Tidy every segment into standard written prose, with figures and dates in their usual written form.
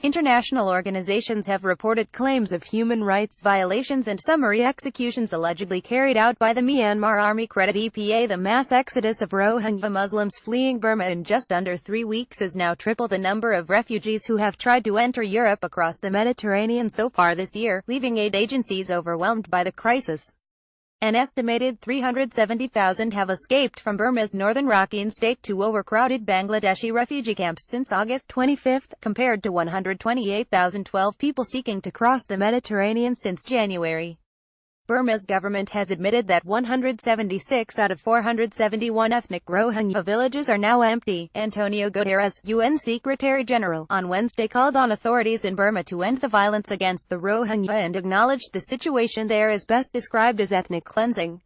International organizations have reported claims of human rights violations and summary executions allegedly carried out by the Myanmar Army. EPA. The mass exodus of Rohingya Muslims fleeing Burma in just under 3 weeks is now triple the number of refugees who have tried to enter Europe across the Mediterranean so far this year, leaving aid agencies overwhelmed by the crisis. An estimated 370,000 have escaped from Burma's northern Rakhine state to overcrowded Bangladeshi refugee camps since August 25, compared to 128,012 people seeking to cross the Mediterranean since January. Burma's government has admitted that 176 out of 471 ethnic Rohingya villages are now empty. Antonio Guterres, UN Secretary-General, on Wednesday called on authorities in Burma to end the violence against the Rohingya and acknowledged the situation there is best described as ethnic cleansing.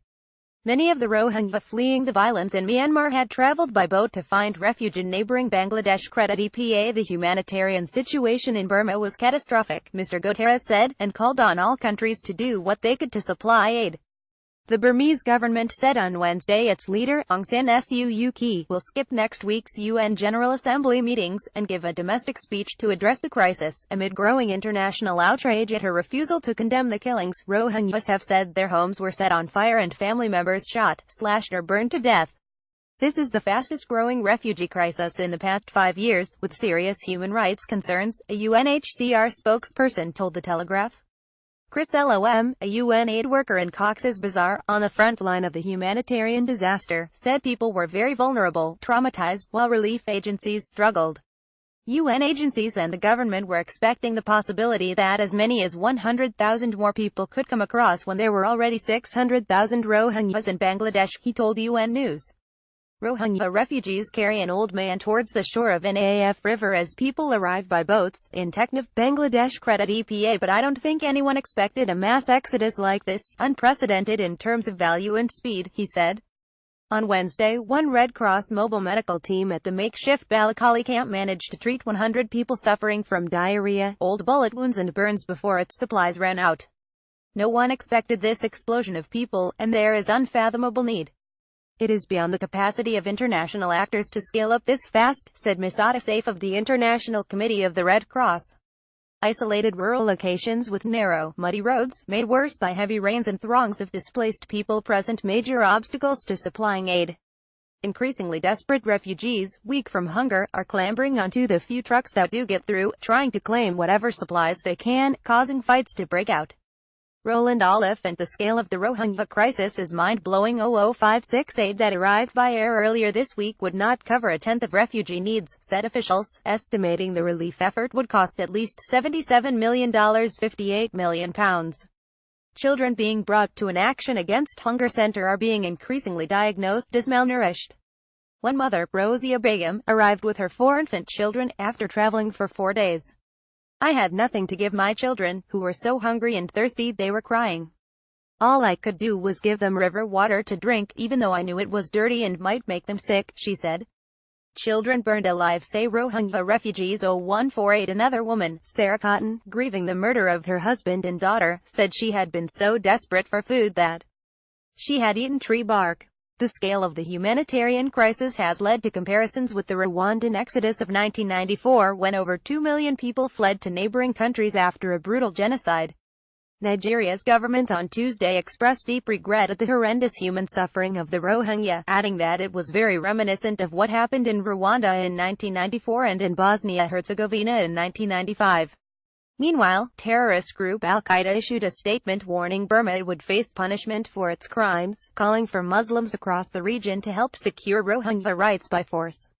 Many of the Rohingya fleeing the violence in Myanmar had traveled by boat to find refuge in neighboring Bangladesh. EPA. The humanitarian situation in Burma was catastrophic, Mr. Guterres said, and called on all countries to do what they could to supply aid. The Burmese government said on Wednesday its leader, Aung San Suu Kyi, will skip next week's UN General Assembly meetings and give a domestic speech to address the crisis, amid growing international outrage at her refusal to condemn the killings. Rohingyas have said their homes were set on fire and family members shot, slashed or burned to death. This is the fastest-growing refugee crisis in the past 5 years, with serious human rights concerns, a UNHCR spokesperson told The Telegraph. Chris Lom, a UN aid worker in Cox's Bazar, on the front line of the humanitarian disaster, said people were very vulnerable, traumatized, while relief agencies struggled. UN agencies and the government were expecting the possibility that as many as 100,000 more people could come across when there were already 600,000 Rohingyas in Bangladesh, he told UN News. Rohingya refugees carry an old man towards the shore of Naf River as people arrive by boats, in Teknaf, Bangladesh. EPA. But I don't think anyone expected a mass exodus like this, unprecedented in terms of value and speed, he said. On Wednesday, one Red Cross mobile medical team at the makeshift Balakali camp managed to treat 100 people suffering from diarrhea, old bullet wounds and burns before its supplies ran out. No one expected this explosion of people, and there is unfathomable need. It is beyond the capacity of international actors to scale up this fast, said Misada Saif of the International Committee of the Red Cross. Isolated rural locations with narrow, muddy roads, made worse by heavy rains and throngs of displaced people present major obstacles to supplying aid. Increasingly desperate refugees, weak from hunger, are clambering onto the few trucks that do get through, trying to claim whatever supplies they can, causing fights to break out. Roland Oliphant. The scale of the Rohingya crisis is mind-blowing. 0056 aid that arrived by air earlier this week would not cover a tenth of refugee needs, said officials, estimating the relief effort would cost at least $77 million, £58 million. Children being brought to an Action Against Hunger center are being increasingly diagnosed as malnourished. One mother, Rosia Begum, arrived with her 4 infant children, after traveling for 4 days. I had nothing to give my children, who were so hungry and thirsty they were crying. All I could do was give them river water to drink, even though I knew it was dirty and might make them sick, she said. Children burned alive, say Rohingya refugees. 0148. Another woman, Sarah Cotton, grieving the murder of her husband and daughter, said she had been so desperate for food that she had eaten tree bark. The scale of the humanitarian crisis has led to comparisons with the Rwandan exodus of 1994, when over 2 million people fled to neighboring countries after a brutal genocide. Nigeria's government on Tuesday expressed deep regret at the horrendous human suffering of the Rohingya, adding that it was very reminiscent of what happened in Rwanda in 1994 and in Bosnia-Herzegovina in 1995. Meanwhile, terrorist group Al-Qaeda issued a statement warning Burma would face punishment for its crimes, calling for Muslims across the region to help secure Rohingya rights by force.